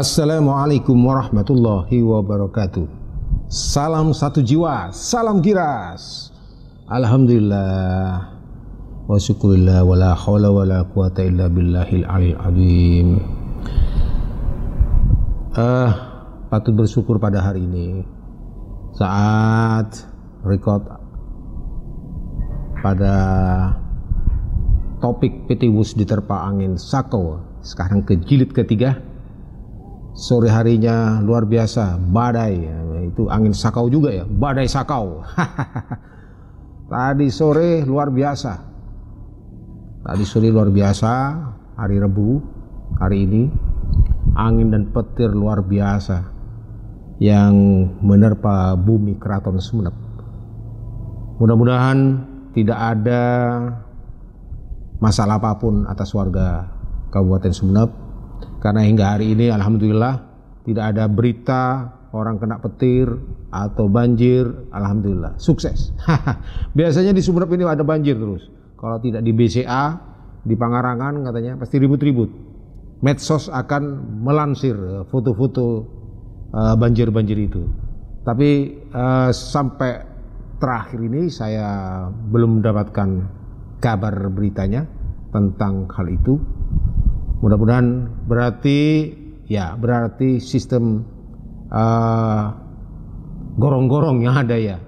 Assalamualaikum warahmatullahi wabarakatuh. Salam satu jiwa, salam giras. Alhamdulillah wa syukurillah wa la hawla wa la quwata illa billahil aliyil azim. Patut bersyukur pada hari ini saat record pada topik PT WUS diterpa angin Sakau, sekarang ke jilid ketiga. Sore harinya luar biasa, badai, itu angin Sakau juga ya, badai Sakau. Tadi sore luar biasa, hari Rabu, hari ini angin dan petir luar biasa yang menerpa bumi Keraton Sumeneb. Mudah-mudahan tidak ada masalah apapun atas warga Kabupaten Sumeneb, karena hingga hari ini alhamdulillah tidak ada berita orang kena petir atau banjir. Alhamdulillah sukses. Biasanya di Sumeneb ini ada banjir terus, kalau tidak di BCA, di Pangarangan katanya pasti ribut-ribut. Medsos akan melansir foto-foto banjir-banjir itu, tapi sampai terakhir ini saya belum mendapatkan kabar beritanya tentang hal itu. Mudah-mudahan berarti sistem gorong-gorong yang ada ya,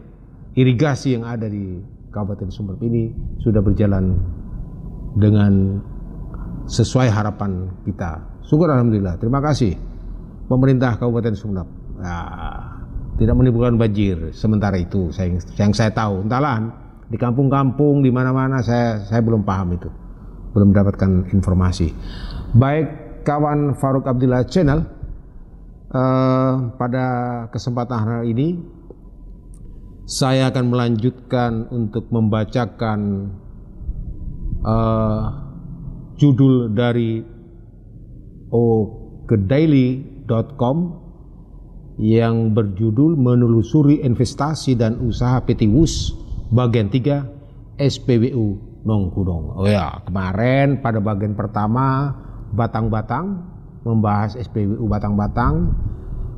irigasi yang ada di Kabupaten Sumeneb ini sudah berjalan dengan sesuai harapan kita. Syukur alhamdulillah. Terima kasih pemerintah Kabupaten Sumeneb. Tidak menimbulkan banjir sementara itu. Yang saya tahu, entahlah di kampung-kampung di mana-mana saya belum paham itu. Belum mendapatkan informasi. Baik kawan Farouk Abdillah Channel, pada kesempatan hari ini saya akan melanjutkan untuk membacakan judul dari okedaily.com yang berjudul Menelusuri Investasi dan Usaha PT WUS bagian 3 SPBU Nongkudong. Oh ya, kemarin pada bagian pertama Batang-Batang membahas SPBU Batang-Batang,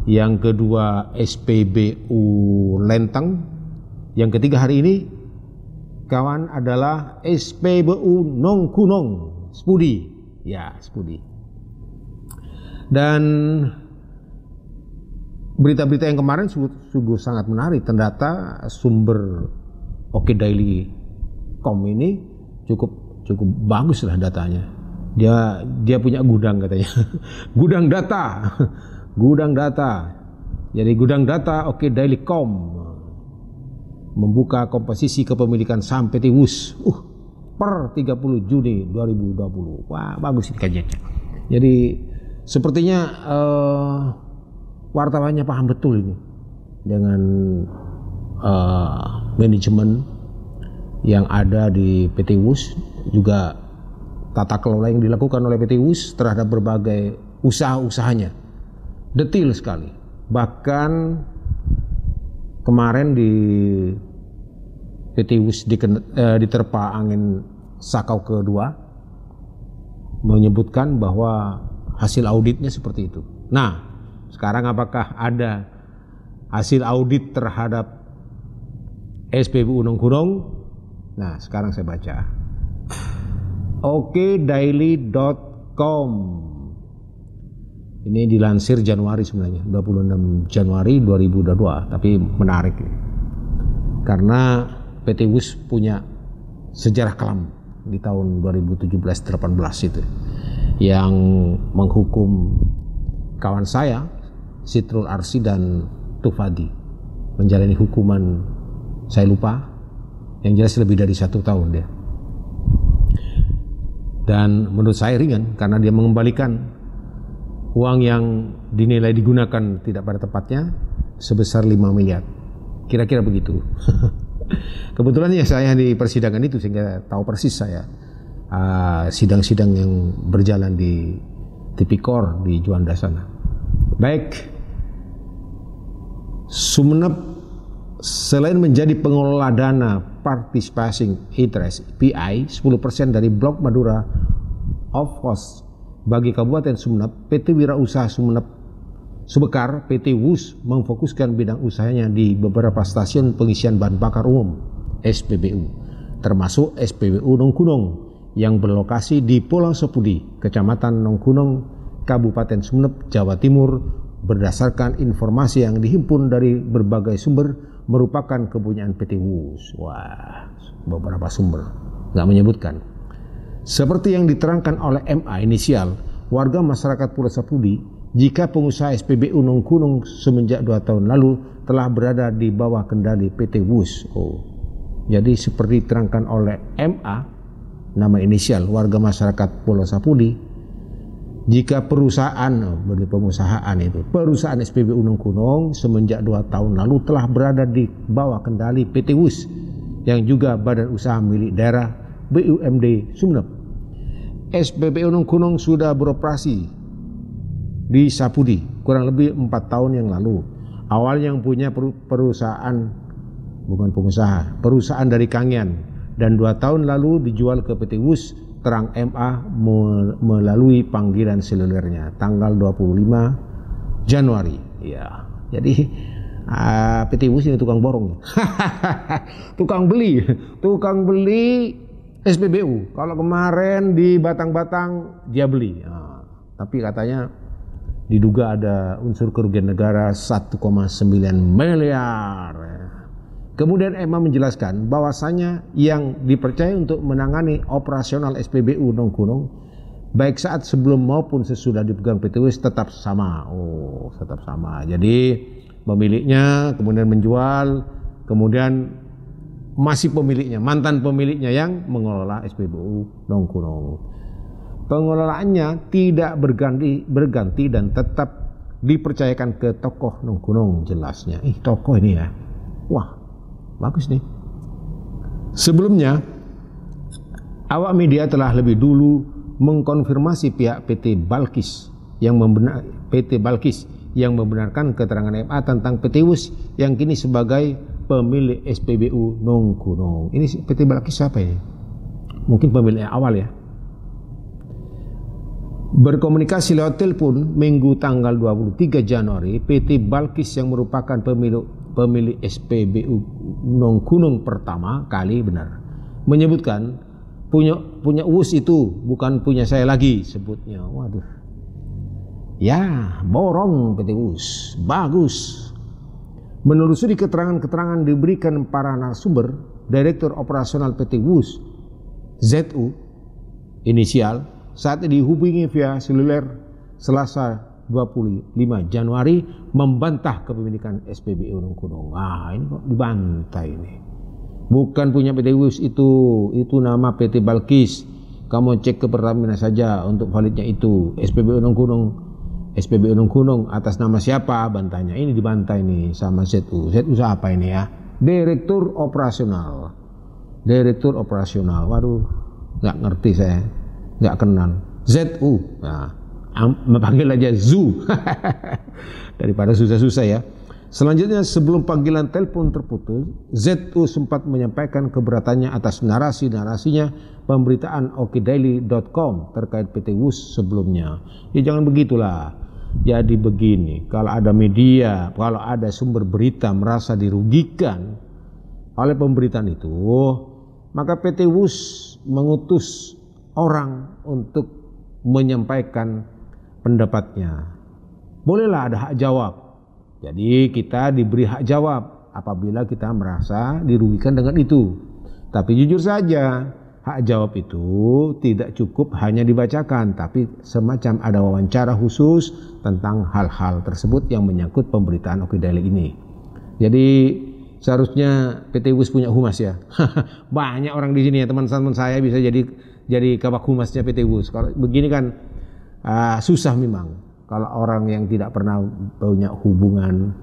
yang kedua SPBU Lenteng, yang ketiga hari ini kawan adalah SPBU Nongkunong, Spudi. Ya, Spudi. Dan berita-berita yang kemarin sungguh sangat menarik. Ternyata sumber okedaily.com ini cukup bagus lah datanya. Dia punya gudang katanya. Gudang data. Jadi gudang data okedaily.com membuka komposisi kepemilikan saham PT WUS per 30 Juni 2020. Wah, bagus ini kajiannya. Jadi sepertinya wartawannya paham betul ini dengan manajemen yang ada di PT WUS, juga tata kelola yang dilakukan oleh PT WUS terhadap berbagai usaha-usahanya. Detail sekali. Bahkan kemarin di PT WUS diterpa angin Sakau kedua menyebutkan bahwa hasil auditnya seperti itu. Nah, sekarang apakah ada hasil audit terhadap SPBU Nongkurong? Nah, sekarang saya baca. okedaily.com. Ini dilansir Januari sebenarnya, 26 Januari 2022, tapi menarik. Karena PT WUS punya sejarah kelam di tahun 2017-18 itu, yang menghukum kawan saya Sitrul Arsi dan Tufadi menjalani hukuman, saya lupa, yang jelas lebih dari 1 tahun dia. Dan menurut saya ringan karena dia mengembalikan uang yang dinilai digunakan tidak pada tempatnya sebesar 5 miliar. Kira-kira begitu. Kebetulan ya saya di persidangan itu sehingga tahu persis saya sidang-sidang yang berjalan di Tipikor di Juanda sana. Baik, Sumeneb selain menjadi pengelola dana Participating Interest PI 10% dari Blok Madura of Cost bagi Kabupaten Sumeneb, PT Wirausaha Sumeneb Subekar, PT WUS memfokuskan bidang usahanya di beberapa stasiun pengisian bahan bakar umum (SPBU), termasuk SPBU Nongkunong yang berlokasi di Pulau Sepudi, Kecamatan Nongkunong, Kabupaten Sumeneb, Jawa Timur, berdasarkan informasi yang dihimpun dari berbagai sumber merupakan kepunyaan PT WUS. Wah, beberapa sumber nggak menyebutkan. Seperti yang diterangkan oleh MA inisial, warga masyarakat Pulau Sepudi, jika pengusaha SPBU Nongkunong semenjak 2 tahun lalu telah berada di bawah kendali PT WUS. Jadi seperti diterangkan oleh MA, nama inisial warga masyarakat Pulau Sapudi, jika perusahaan SPBU Nongkunong semenjak 2 tahun lalu telah berada di bawah kendali PT WUS yang juga badan usaha milik daerah BUMD Sumeneb. SPBU Nongkunong sudah beroperasi di Sapudi kurang lebih 4 tahun yang lalu. Awalnya yang punya perusahaan dari Kangian, dan 2 tahun lalu dijual ke PT WUS, terang MA melalui panggilan selulernya tanggal 25 Januari. Ya, jadi PT WUS ini tukang borong. tukang beli SPBU. Kalau kemarin di Batang-Batang dia beli. Tapi katanya diduga ada unsur kerugian negara 1,9 miliar. Kemudian Emma menjelaskan bahwasanya yang dipercaya untuk menangani operasional SPBU Nongkunong baik saat sebelum maupun sesudah dipegang PT WUS tetap sama. Tetap sama. Jadi pemiliknya kemudian menjual, kemudian masih pemiliknya, mantan pemiliknya yang mengelola SPBU Nongkunong. Pengelolaannya tidak berganti dan tetap dipercayakan ke tokoh Nongkunong, jelasnya. Tokoh ini ya. Wah, bagus nih. Sebelumnya, awak media telah lebih dulu mengkonfirmasi pihak PT Balkis yang membenarkan keterangan MA tentang PT WUS yang kini sebagai pemilik SPBU Nongkunong. Ini PT Balkis siapa ini? Mungkin pemiliknya awal ya. Berkomunikasi lewat telepon Minggu tanggal 23 Januari, PT Balkis yang merupakan pemilik SPBU Nongkunong pertama kali menyebutkan punya WUS itu bukan punya saya lagi, sebutnya. Waduh. Ya, borong PT WUS. Bagus. Menelusuri keterangan-keterangan diberikan para narasumber, Direktur Operasional PT WUS ZU inisial saat dihubungi via seluler Selasa 25 Januari membantah kepemilikan SPBU Nongkunong. Ini kok dibantai ini. Bukan punya PT WUS itu nama PT Balkis. Kamu cek ke Pertamina saja untuk validnya itu. SPBU Nongkunong atas nama siapa, bantahnya. Ini dibantai nih sama ZU. ZU siapa ini ya? Direktur Operasional. Waduh, nggak ngerti saya. Nggak kenal. ZU. Panggil aja ZU. Daripada susah-susah ya. Selanjutnya, sebelum panggilan telepon terputus, ZU sempat menyampaikan keberatannya atas narasinya pemberitaan okedaily.com terkait PT WUS sebelumnya. Ya jangan begitulah. Jadi begini, kalau ada media, kalau ada sumber berita merasa dirugikan oleh pemberitaan itu, maka PT WUS mengutus orang untuk menyampaikan pendapatnya. Bolehlah ada hak jawab. Jadi kita diberi hak jawab apabila kita merasa dirugikan dengan itu. Tapi jujur saja, hak jawab itu tidak cukup hanya dibacakan, tapi semacam ada wawancara khusus tentang hal-hal tersebut yang menyangkut pemberitaan Oke Daily ini. Jadi seharusnya PT WUS punya humas ya. Banyak orang di sini ya, teman-teman saya bisa jadi kabak humasnya PT WUS. Kalau begini kan susah memang. Kalau orang yang tidak pernah punya hubungan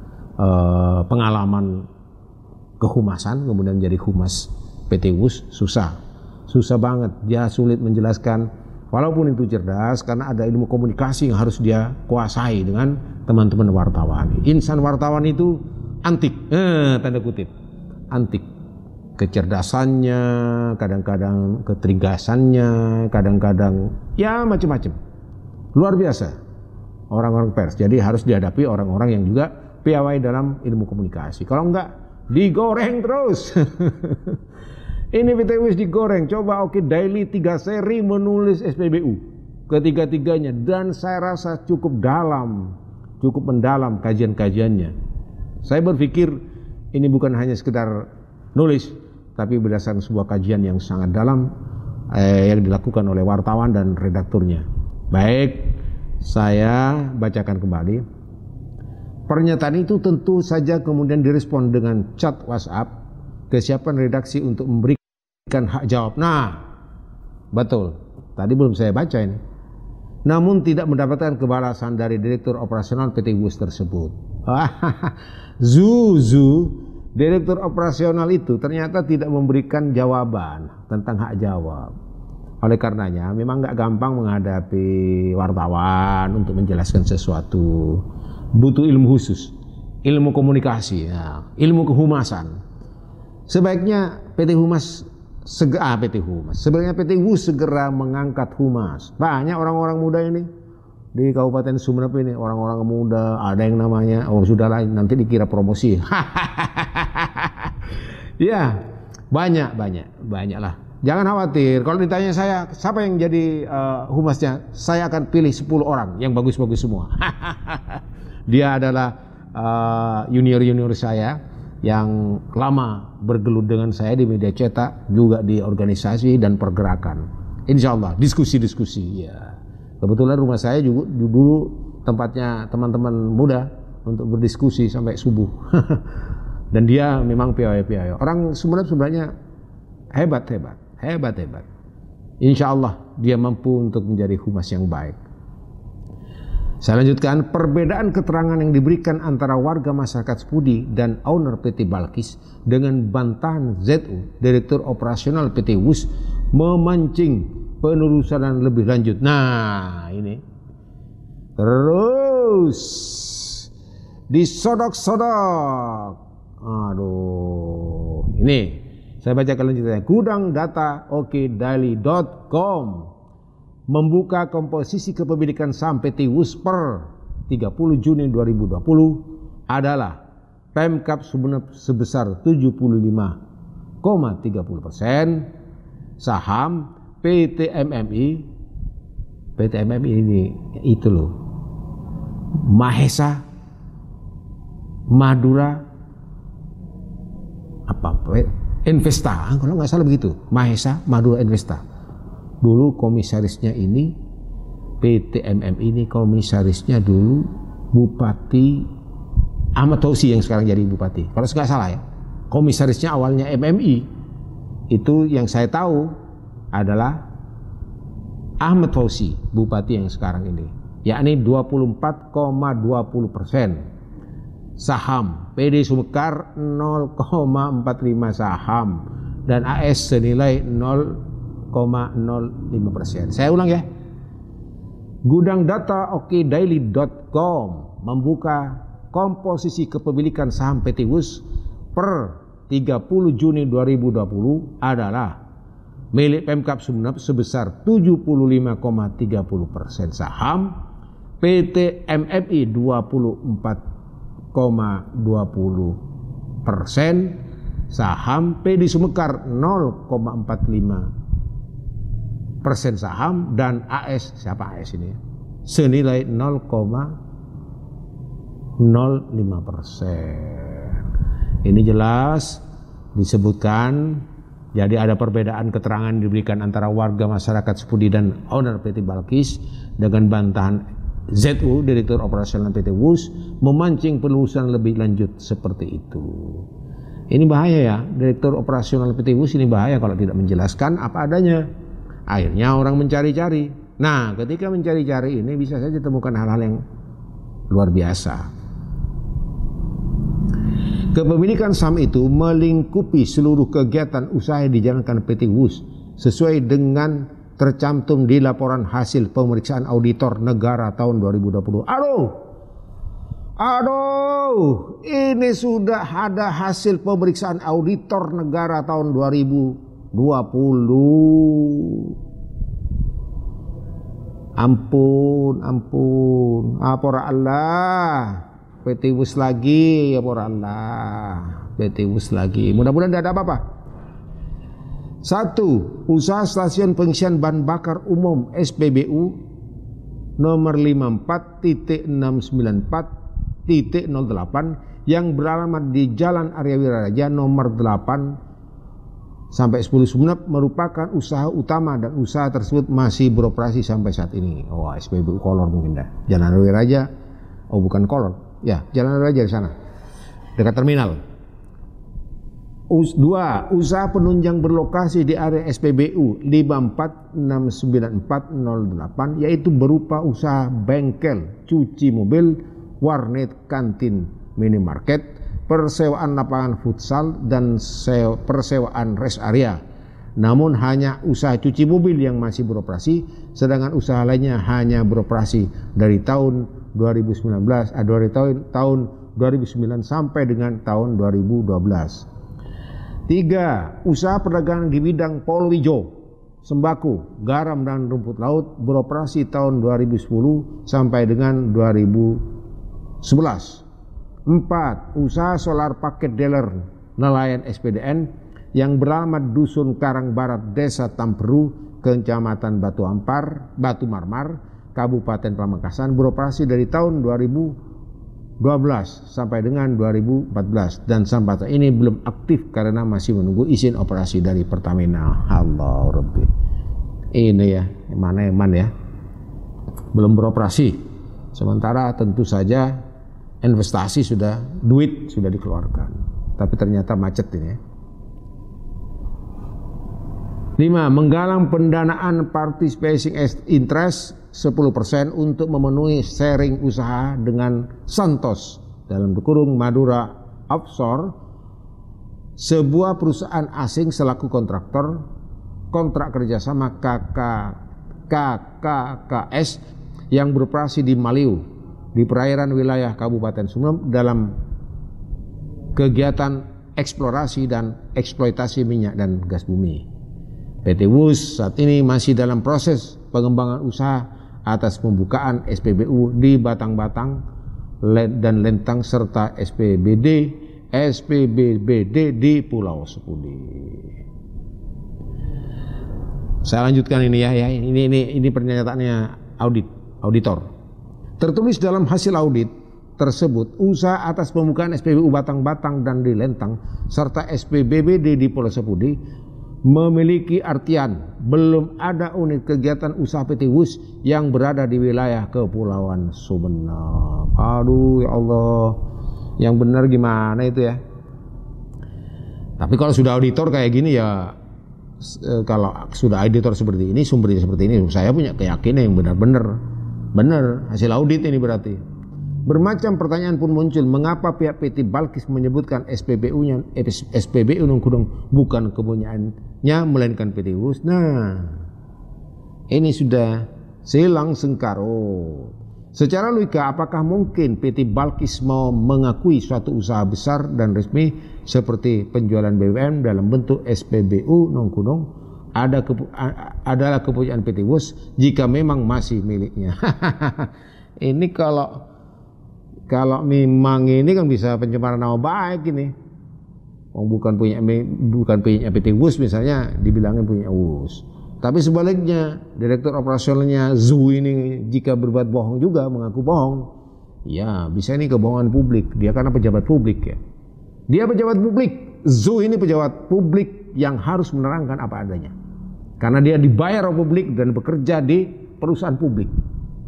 pengalaman kehumasan kemudian jadi humas PT WUS, susah banget. Dia sulit menjelaskan, walaupun itu cerdas karena ada ilmu komunikasi yang harus dia kuasai dengan teman-teman wartawan. Insan wartawan itu antik, tanda kutip, antik. Kecerdasannya, kadang-kadang ketegasannya, kadang-kadang ya macam-macam. Luar biasa. orang-orang pers. Jadi harus dihadapi orang-orang yang juga piawai dalam ilmu komunikasi. Kalau enggak, digoreng terus. Ini PTWus digoreng. Coba Oke Daily 3 seri menulis SPBU ketiga-tiganya, dan saya rasa cukup mendalam kajian-kajiannya. Saya berpikir ini bukan hanya sekedar nulis, tapi berdasarkan sebuah kajian yang sangat dalam yang dilakukan oleh wartawan dan redakturnya. Baik, saya bacakan kembali. Pernyataan itu tentu saja kemudian direspon dengan chat WhatsApp kesiapan redaksi untuk memberikan hak jawab. Nah, betul. Tadi belum saya baca ini. Namun tidak mendapatkan kebalasan dari Direktur Operasional PT WUS tersebut. Zuzu, Direktur Operasional itu ternyata tidak memberikan jawaban tentang hak jawab. Oleh karenanya memang nggak gampang menghadapi wartawan untuk menjelaskan sesuatu. Butuh ilmu khusus, ilmu komunikasi, ya, ilmu kehumasan. Sebaiknya PT Humas sebenarnya PT WUS segera mengangkat humas. Banyak orang-orang muda ini di Kabupaten Sumeneb ini, orang-orang muda, ada yang namanya sudahlah nanti dikira promosi. Ya, banyak lah. Jangan khawatir, kalau ditanya saya siapa yang jadi humasnya, saya akan pilih 10 orang yang bagus-bagus semua. Dia adalah junior saya yang lama bergelut dengan saya di media cetak, juga di organisasi dan pergerakan. Insya Allah diskusi-diskusi. Ya, kebetulan rumah saya juga dulu tempatnya teman-teman muda untuk berdiskusi sampai subuh. Dan dia memang piawai. Orang Sumeneb sebenarnya hebat. Insya Allah dia mampu untuk menjadi humas yang baik. Saya lanjutkan, perbedaan keterangan yang diberikan antara warga masyarakat Sepudi dan owner PT Balkis dengan bantahan ZU, Direktur Operasional PT WUS, memancing penelusuran lebih lanjut. Nah, ini terus disodok-sodok. Aduh, ini saya baca kelanjutannya. Gudang data okedaily.com membuka komposisi kepemilikan saham PT WUS per 30 Juni 2020 adalah Pemkab Sumeneb sebesar 75,30%, saham PT MMI ini itu loh, Mahesa Madura Investa, kalau nggak salah begitu, Mahesa Madura Investa. Dulu komisarisnya ini, PT MMI ini komisarisnya dulu Bupati Ahmad Tausi yang sekarang jadi bupati. Kalau nggak salah ya, komisarisnya awalnya MMI. Itu yang saya tahu adalah Ahmad Tausi, bupati yang sekarang ini. Yakni 24,20%. Saham PD Sumekar 0,45 saham. Dan AS senilai 0,05%. Saya ulang ya. Gudang data okedaily.com membuka komposisi kepemilikan saham PT WUS per 30 Juni 2020 adalah milik Pemkab Sumeneb sebesar 75,30% saham, PT MMI 24,20%, saham PD Sumekar 0,45% saham, dan AS, siapa AS ini? Senilai 0,05%. Ini jelas disebutkan. Jadi ada perbedaan keterangan diberikan antara warga masyarakat Sepudi dan owner PT Balkis dengan bantahan ZU, Direktur Operasional PT WUS, memancing penelusuran lebih lanjut seperti itu. Ini bahaya ya, Direktur Operasional PT WUS ini bahaya kalau tidak menjelaskan apa adanya. Akhirnya orang mencari-cari. Nah, ketika mencari-cari ini bisa saja temukan hal-hal yang luar biasa. Kepemilikan saham itu melingkupi seluruh kegiatan usaha yang dijalankan PT WUS sesuai dengan tercantum di laporan hasil pemeriksaan auditor negara tahun 2020. Aduh, ini sudah ada hasil pemeriksaan auditor negara tahun 2020. Ampun, ampun. Apora Allah. PT WUS lagi, apora Allah. PT WUS lagi. Mudah-mudahan tidak ada apa-apa. 1. Usaha stasiun pengisian bahan bakar umum SPBU nomor 54.694.08 yang beralamat di Jalan Arya Wiraraja nomor 8 sampai 10 Sumeneb merupakan usaha utama dan usaha tersebut masih beroperasi sampai saat ini. Oh, SPBU Kolor mungkin dah. Jalan Arya Wiraraja. Oh, bukan Kolor. Ya, Jalan Arya Wiraraja di sana. Dekat terminal. 2. Usaha penunjang berlokasi di area SPBU 54694008 yaitu berupa usaha bengkel, cuci mobil, warnet, kantin, minimarket, persewaan lapangan futsal dan persewaan rest area. Namun hanya usaha cuci mobil yang masih beroperasi, sedangkan usaha lainnya hanya beroperasi dari tahun 2009 sampai dengan tahun 2012. 3. Usaha perdagangan di bidang palawija, sembako, garam dan rumput laut beroperasi tahun 2010 sampai dengan 2011. 4. Usaha solar paket dealer nelayan SPDN yang beralamat Dusun Karang Barat, Desa Tamperu, Kecamatan Batu Marmar, Kabupaten Pamekasan beroperasi dari tahun 2012 sampai dengan 2014 dan sampai saat ini belum aktif karena masih menunggu izin operasi dari Pertamina. Allah Rabbi. Ini ya, mana ya, belum beroperasi. Sementara tentu saja investasi duit sudah dikeluarkan, tapi ternyata macet ini ya. 5. Menggalang pendanaan participating interest 10% untuk memenuhi sharing usaha dengan Santos dalam kurung Madura Offshore, sebuah perusahaan asing selaku kontraktor kontrak kerjasama KKKS yang beroperasi di Maliu di perairan wilayah Kabupaten Sumeneb dalam kegiatan eksplorasi dan eksploitasi minyak dan gas bumi. PT WUS saat ini masih dalam proses pengembangan usaha atas pembukaan SPBU di Batang-Batang dan Lentang serta SPBBD di Pulau Sepudi. Saya lanjutkan ini ya. Ini pernyataannya auditor. Tertulis dalam hasil audit tersebut, usaha atas pembukaan SPBU Batang-Batang dan di Lentang serta SPBBD di Pulau Sepudi memiliki artian belum ada unit kegiatan usaha PT WUS yang berada di wilayah Kepulauan Sumeneb. Aduh ya Allah, yang benar gimana itu ya. Tapi kalau sudah auditor kayak gini ya, kalau sudah auditor seperti ini, sumbernya seperti ini, saya punya keyakinan yang benar hasil audit ini berarti. Bermacam pertanyaan pun muncul, mengapa pihak PT Balkis menyebutkan SPBU Nongkudong bukan kepunyaannya melainkan PT WUS. Nah, ini sudah silang sengkarut. Secara logika, apakah mungkin PT Balkis mau mengakui suatu usaha besar dan resmi seperti penjualan BBM dalam bentuk SPBU Nongkudong adalah kepunyaan PT WUS jika memang masih miliknya? Ini kalau memang ini kan bisa pencemaran nama baik ini. Bukan punya PT WUS misalnya dibilangin punya WUS. Tapi sebaliknya, direktur operasionalnya ZU ini jika berbuat bohong juga, mengaku bohong, ya bisa ini kebohongan publik. Dia karena pejabat publik ya. Dia pejabat publik. ZU ini pejabat publik yang harus menerangkan apa adanya. Karena dia dibayar oleh publik dan bekerja di perusahaan publik.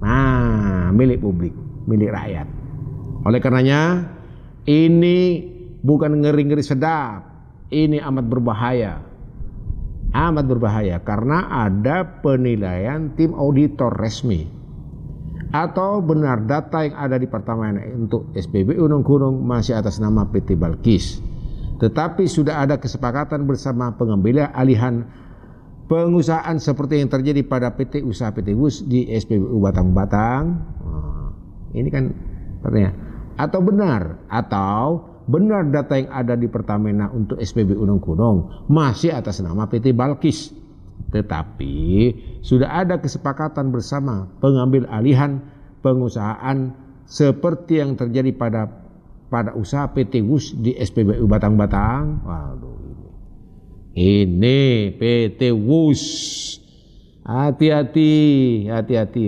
Nah, milik publik, milik rakyat. Oleh karenanya, ini bukan ngeri-ngeri sedap, ini amat berbahaya. Amat berbahaya karena ada penilaian tim auditor resmi. Atau benar data yang ada di Pertamina untuk SPBU Nongkudong masih atas nama PT Balkis. Tetapi sudah ada kesepakatan bersama pengambil alihan pengusahaan seperti yang terjadi pada PT Usaha PT WUS di SPBU Batang-Batang. Ini kan pertanyaan. Atau benar data yang ada di Pertamina untuk SPBU Nongkudong masih atas nama PT Balkis. Tetapi sudah ada kesepakatan bersama pengambil alihan pengusahaan seperti yang terjadi pada usaha PT WUS di SPBU Batang-Batang. Waduh, ini PT WUS. Hati-hati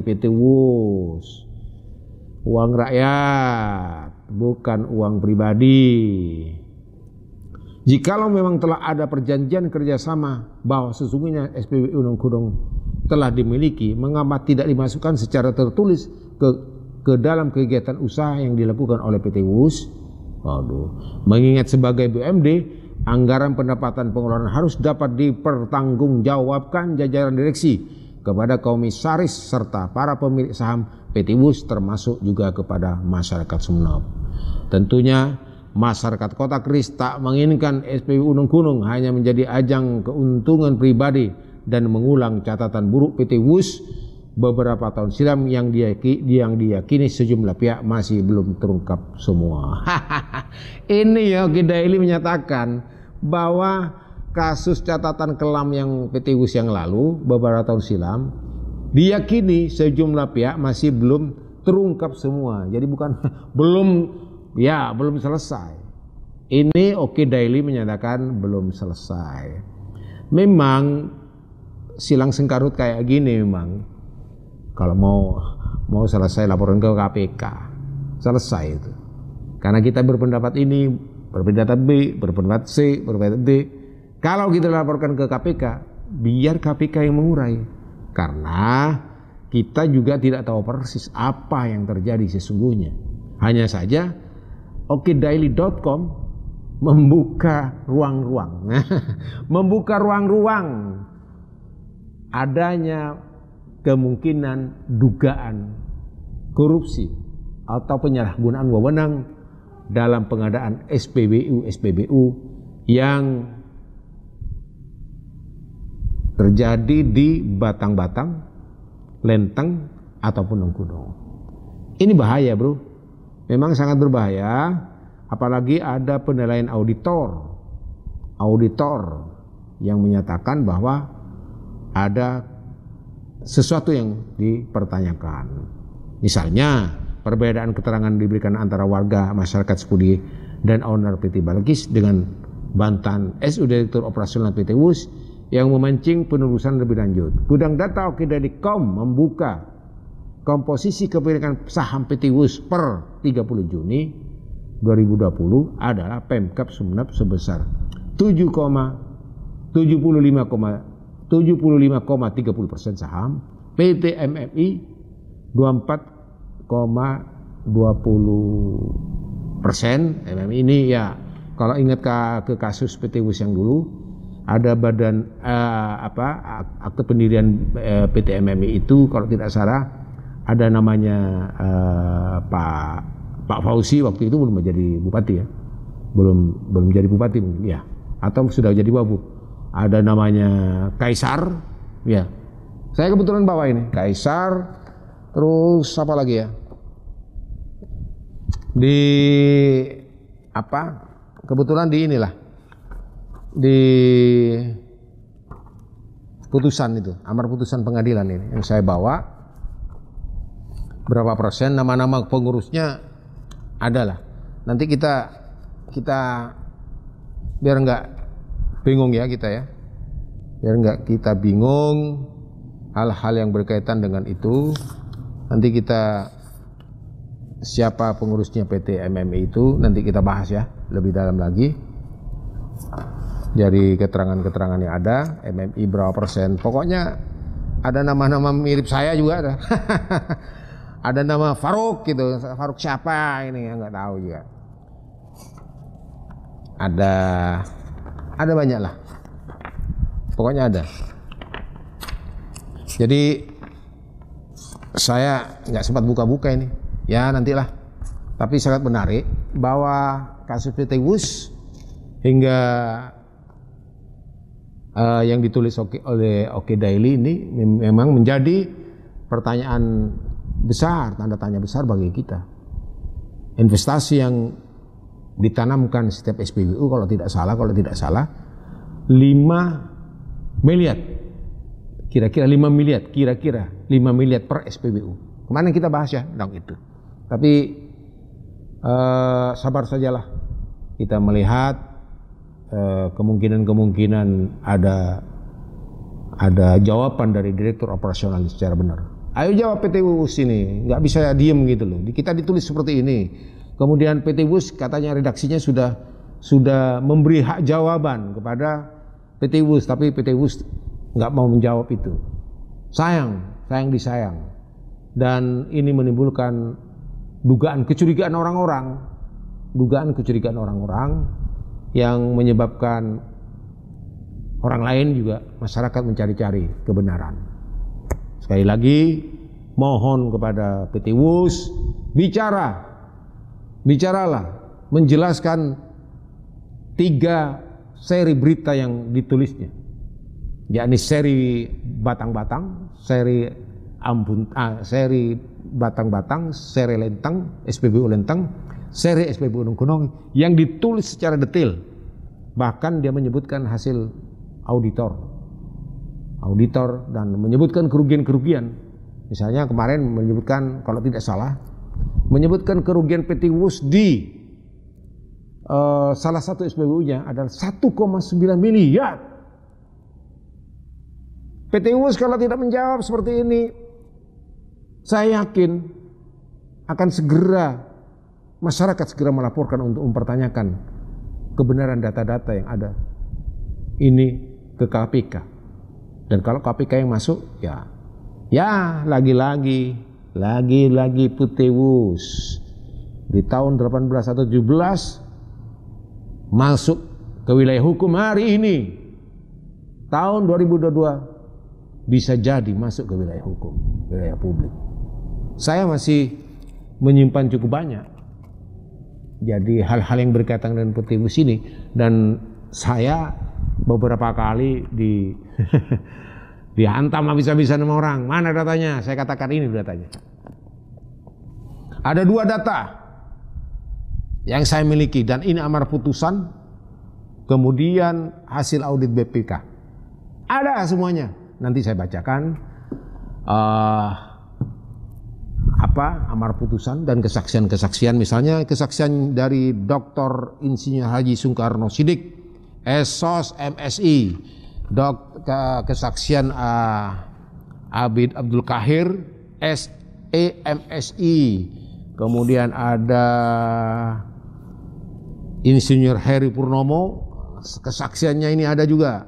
PT WUS. Uang rakyat, bukan uang pribadi. Jikalau memang telah ada perjanjian kerjasama bahwa sesungguhnya SPBU Gunung Kudung telah dimiliki, mengapa tidak dimasukkan secara tertulis ke dalam kegiatan usaha yang dilakukan oleh PT WUS? Waduh, mengingat sebagai BUMD, anggaran pendapatan pengeluaran harus dapat dipertanggungjawabkan jajaran direksi kepada komisaris serta para pemilik saham PT WUS, termasuk juga kepada masyarakat Sumeneb. Tentunya masyarakat Kota Keris tak menginginkan SPBU Gunung Kudung hanya menjadi ajang keuntungan pribadi dan mengulang catatan buruk PT WUS beberapa tahun silam yang diyakini sejumlah pihak masih belum terungkap semua. Ini ya, Oki Daily menyatakan bahwa kasus catatan kelam yang PT WUS yang lalu beberapa tahun silam diyakini sejumlah pihak masih belum terungkap semua. Jadi bukan belum selesai. Ini Oki Daily menyatakan belum selesai. Memang silang sengkarut kayak gini memang. Kalau mau selesai laporan ke KPK, selesai itu. Karena kita berpendapat ini, berpendapat B, berpendapat C, berpendapat D. Kalau kita laporkan ke KPK, biar KPK yang mengurai. Karena kita juga tidak tahu persis apa yang terjadi sesungguhnya. Hanya saja okidaily.com membuka ruang-ruang. Membuka ruang-ruang adanya kemungkinan dugaan korupsi atau penyalahgunaan wewenang dalam pengadaan SPBU yang terjadi di Batang-Batang, Lenteng ataupun Gunung Kudung. Ini bahaya, bro. Memang sangat berbahaya, apalagi ada penilaian auditor yang menyatakan bahwa ada sesuatu yang dipertanyakan. Misalnya perbedaan keterangan diberikan antara warga masyarakat Sepudi dan owner PT Balkis dengan Bantan SU Direktur Operasional PT WUS yang memancing penelusuran lebih lanjut. Gudang data okidaily.com membuka komposisi kepemilikan saham PT WUS per 30 Juni 2020 adalah Pemkab Sumeneb sebesar 75,30% saham, PT MMI 24,20%. MMI ini ya, kalau ingat ke kasus PT WUS yang dulu, ada badan akte pendirian PT MMI itu kalau tidak salah ada namanya Pak Fauzi, waktu itu belum menjadi bupati ya, belum jadi bupati ya, atau sudah jadi wabub. Ada namanya Kaisar ya, saya kebetulan bawa ini Kaisar, terus apa lagi ya, di kebetulan di inilah di putusan itu, amar putusan pengadilan ini yang saya bawa. Berapa persen nama-nama pengurusnya adalah, nanti kita biar nggak bingung ya kita ya, biar nggak kita bingung hal-hal yang berkaitan dengan itu. Nanti kita siapa pengurusnya PT MMI itu nanti kita bahas ya lebih dalam lagi. Dari keterangan-keterangan yang ada, MMI berapa persen, pokoknya ada nama-nama mirip saya juga ada. Ada nama Faruk gitu, Faruk siapa ini ya, nggak tahu juga. Ada banyak lah, pokoknya ada. Jadi saya nggak sempat buka-buka ini, ya nantilah. Tapi sangat menarik bahwa kasus PT WUS hingga yang ditulis oleh Oki Daily ini memang menjadi pertanyaan besar, tanda tanya besar bagi kita. Investasi yang ditanamkan setiap SPBU kalau tidak salah 5 miliar Kira-kira 5 miliar, kira-kira 5 miliar per SPBU. Kemarin kita bahas ya tentang itu. Tapi sabar sajalah. Kita melihat kemungkinan ada jawaban dari direktur operasional secara benar. Ayo jawab PT WUS ini, nggak bisa diem gitu loh. Kita ditulis seperti ini. Kemudian PT WUS katanya redaksinya sudah memberi hak jawaban kepada PT WUS, tapi PT WUS nggak mau menjawab itu. Sayang disayang. Dan ini menimbulkan dugaan kecurigaan orang-orang yang menyebabkan orang lain juga masyarakat mencari-cari kebenaran. Sekali lagi mohon kepada PT WUS, bicaralah, menjelaskan 3 seri berita yang ditulisnya, yakni seri batang-batang, seri batang-batang, seri lentang, SPBU lentang, seri SPBU gunung yang ditulis secara detail. Bahkan dia menyebutkan hasil auditor dan menyebutkan kerugian-kerugian. Misalnya kemarin menyebutkan, kalau tidak salah, menyebutkan kerugian PT WUS di salah satu SPBU-nya adalah 1,9 miliar. PT WUS kalau tidak menjawab seperti ini, saya yakin akan segera masyarakat segera melaporkan untuk mempertanyakan kebenaran data-data yang ada ini ke KPK. Dan kalau KPK yang masuk, ya lagi-lagi PT WUS di tahun 18 atau 17 masuk ke wilayah hukum hari ini, tahun 2022 bisa jadi masuk ke wilayah hukum, wilayah publik. Saya masih menyimpan cukup banyak. Jadi hal-hal yang berkaitan dengan PT WUS ini, dan saya beberapa kali dihantam habis-habisan sama orang. Mana datanya? Saya katakan ini datanya. Ada 2 data yang saya miliki, dan ini amar putusan, kemudian hasil audit BPK. Ada semuanya. Nanti saya bacakan amar putusan dan kesaksian-kesaksian. Misalnya kesaksian dari Dr. Insinyur Haji Soekarno Siddiq, SOS MSI, kesaksian Abid Abdul Kahir, SEMSI, kemudian ada Insinyur Heri Purnomo, kesaksiannya ini ada juga.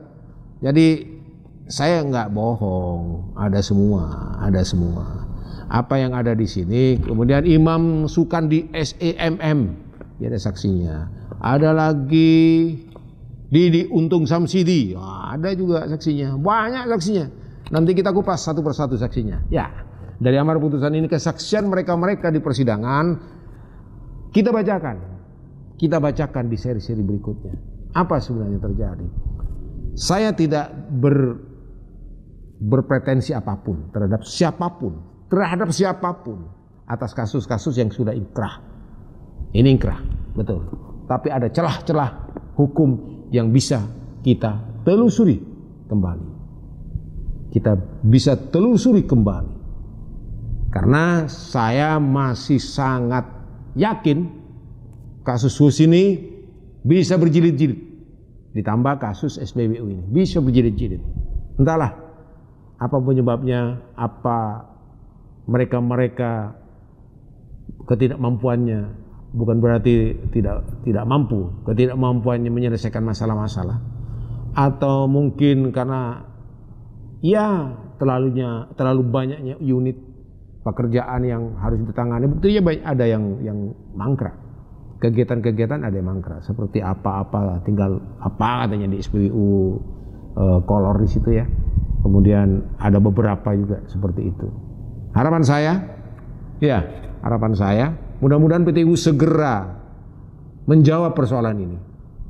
Jadi saya nggak bohong, ada semua. Apa yang ada di sini. Kemudian Imam Sukandi SEMM, ya ada saksinya. Ada lagi Didi Untung Samsidi, ada juga saksinya. Banyak saksinya. Nanti kita kupas satu persatu saksinya. Ya, dari amar putusan ini kesaksian mereka di persidangan kita bacakan di seri-seri berikutnya. Apa sebenarnya terjadi? Saya tidak berpretensi apapun terhadap siapapun atas kasus-kasus yang sudah inkrah. Ini inkrah, betul. Tapi ada celah-celah hukum yang bisa kita telusuri kembali. Karena saya masih sangat yakin kasus WUS ini bisa berjilid-jilid. Ditambah kasus SPBU ini bisa berjilid-jilid. Entahlah apa penyebabnya, apa mereka ketidakmampuannya, bukan berarti tidak mampu, ketidakmampuannya menyelesaikan masalah-masalah, atau mungkin karena terlalu banyaknya unit pekerjaan yang harus ditangani. Buktinya banyak ada yang mangkrak, kegiatan-kegiatan ada yang mangkrak, seperti apa tinggal apa katanya di SPBU kolor di situ ya. Kemudian ada beberapa juga seperti itu. Harapan saya, mudah-mudahan PT WUS segera menjawab persoalan ini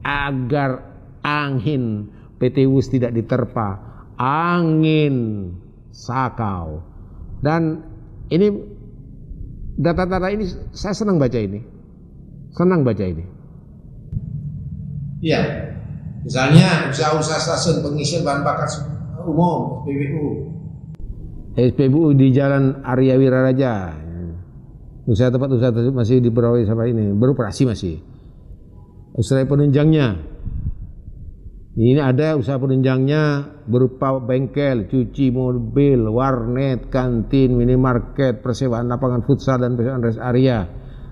agar angin PT WUS tidak diterpa angin sakau. Dan ini data-data ini saya senang baca ini. Iya, misalnya usaha-usaha stasiun pengisian bahan bakar umum, SPBU di Jalan Arya Wiraraja. Usaha tempat usaha tersebut masih beroperasi masih. Usaha penunjangnya, ini ada usaha penunjangnya berupa bengkel, cuci mobil, warnet, kantin, minimarket, persewaan lapangan futsal dan persewaan rest area.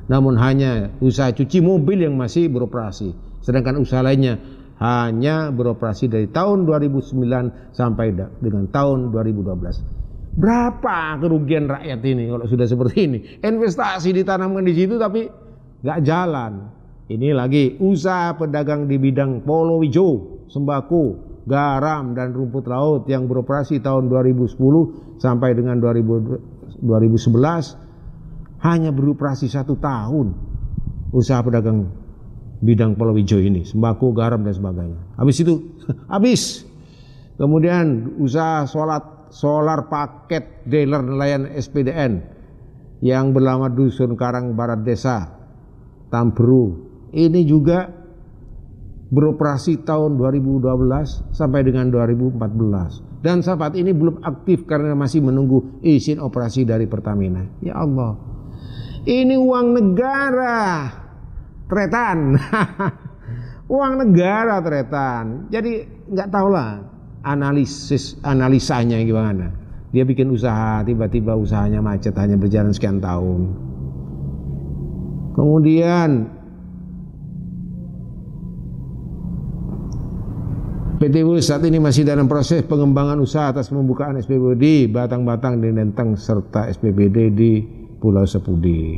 Namun hanya usaha cuci mobil yang masih beroperasi, sedangkan usaha lainnya hanya beroperasi dari tahun 2009 sampai dengan tahun 2012. Berapa kerugian rakyat ini kalau sudah seperti ini? Investasi ditanamkan di situ tapi nggak jalan. Ini lagi usaha pedagang di bidang palawija, sembako, garam dan rumput laut yang beroperasi tahun 2010 sampai dengan 2011 hanya beroperasi 1 tahun. Usaha pedagang bidang palawija ini, sembako, garam dan sebagainya. Habis itu habis. Kemudian usaha solar paket dealer nelayan SPDN yang beralamat Dusun Karang Barat Desa Tamberu. Ini juga beroperasi tahun 2012 sampai dengan 2014 dan saat ini belum aktif karena masih menunggu izin operasi dari Pertamina. Ya Allah, ini uang negara tretan. Uang negara tretan. Jadi nggak tahulah analisanya gimana. Dia bikin usaha, tiba-tiba usahanya macet, hanya berjalan sekian tahun. Kemudian PT WUS saat ini masih dalam proses pengembangan usaha atas pembukaan SPBD di Batang-Batang dan Dentang serta SPBD di Pulau Sepudi.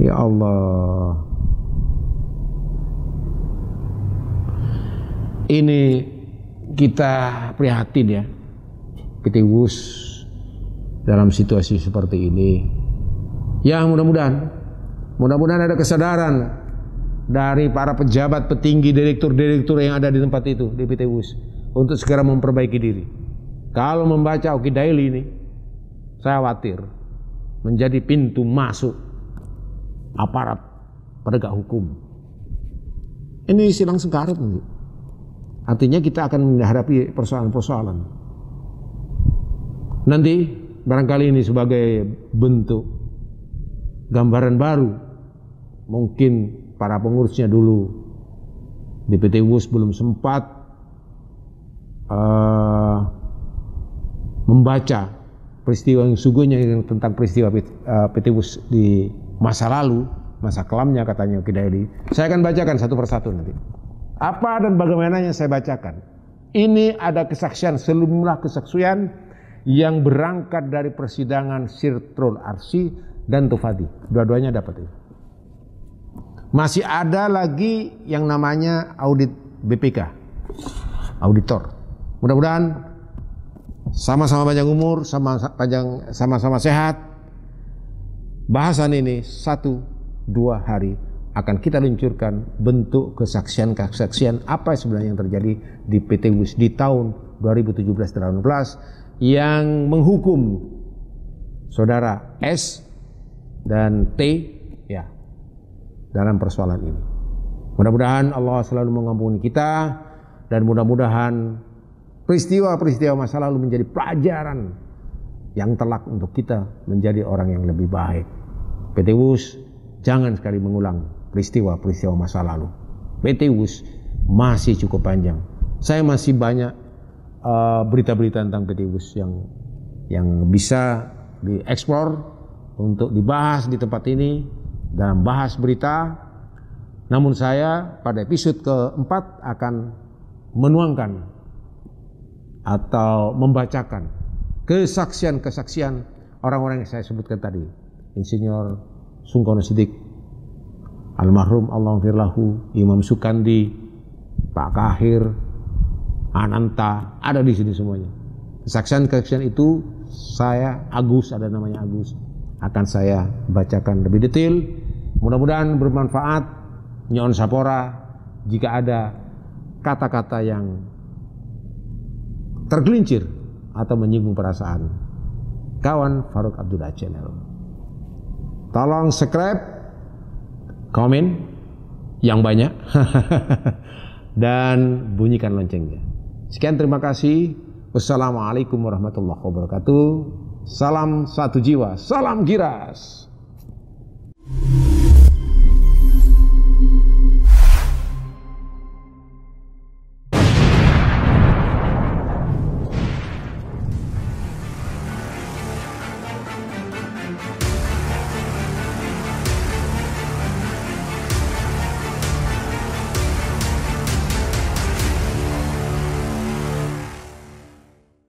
Ya Allah, ini kita prihatin ya, PT WUS dalam situasi seperti ini. Ya mudah-mudahan ada kesadaran dari para pejabat, petinggi, direktur-direktur yang ada di tempat itu di PT WUS untuk segera memperbaiki diri. Kalau membaca Oki Daily ini, saya khawatir menjadi pintu masuk aparat penegak hukum. Ini silang sengkarit nanti. Artinya kita akan menghadapi persoalan-persoalan. Nanti barangkali ini sebagai bentuk gambaran baru. Mungkin para pengurusnya dulu di PT WUS belum sempat membaca peristiwa yang sungguhnya tentang peristiwa PT WUS di masa lalu, masa kelamnya katanya Oki Daily. Saya akan bacakan satu persatu nanti. Apa dan bagaimananya saya bacakan. Ini ada sejumlah kesaksian yang berangkat dari persidangan Sirtrul Arsi dan Tufadi. Dua-duanya dapat itu. Masih ada lagi yang namanya audit BPK, auditor. Mudah-mudahan sama-sama panjang umur, sama-sama sehat. Bahasan ini 1-2 hari akan kita luncurkan bentuk kesaksian-kesaksian apa sebenarnya yang terjadi di PT WUS di tahun 2017-2018 yang menghukum saudara S dan T ya dalam persoalan ini. Mudah-mudahan Allah selalu mengampuni kita dan mudah-mudahan peristiwa-peristiwa masa lalu menjadi pelajaran yang telak untuk kita menjadi orang yang lebih baik. PT WUS jangan sekali mengulang peristiwa-peristiwa masa lalu. PT WUS masih cukup panjang. Saya masih banyak berita-berita tentang PT WUS yang bisa dieksplor untuk dibahas di tempat ini dalam bahas berita. Namun saya pada episode keempat akan menuangkan atau membacakan kesaksian-kesaksian orang-orang yang saya sebutkan tadi. Insinyur Sungkono Sidik, almarhum Allahumma Imam Sukandi, Pak Kahir, Ananta, ada di sini semuanya. Kesaksian-kesaksian itu saya, Agus, ada namanya Agus, akan saya bacakan lebih detail. Mudah-mudahan bermanfaat. Nyon Sapora, jika ada kata-kata yang tergelincir atau menyinggung perasaan kawan Farouk Abdullah Channel, tolong subscribe, komen yang banyak dan bunyikan loncengnya. Sekian, terima kasih. Wassalamualaikum warahmatullahi wabarakatuh. Salam satu jiwa, salam Giras.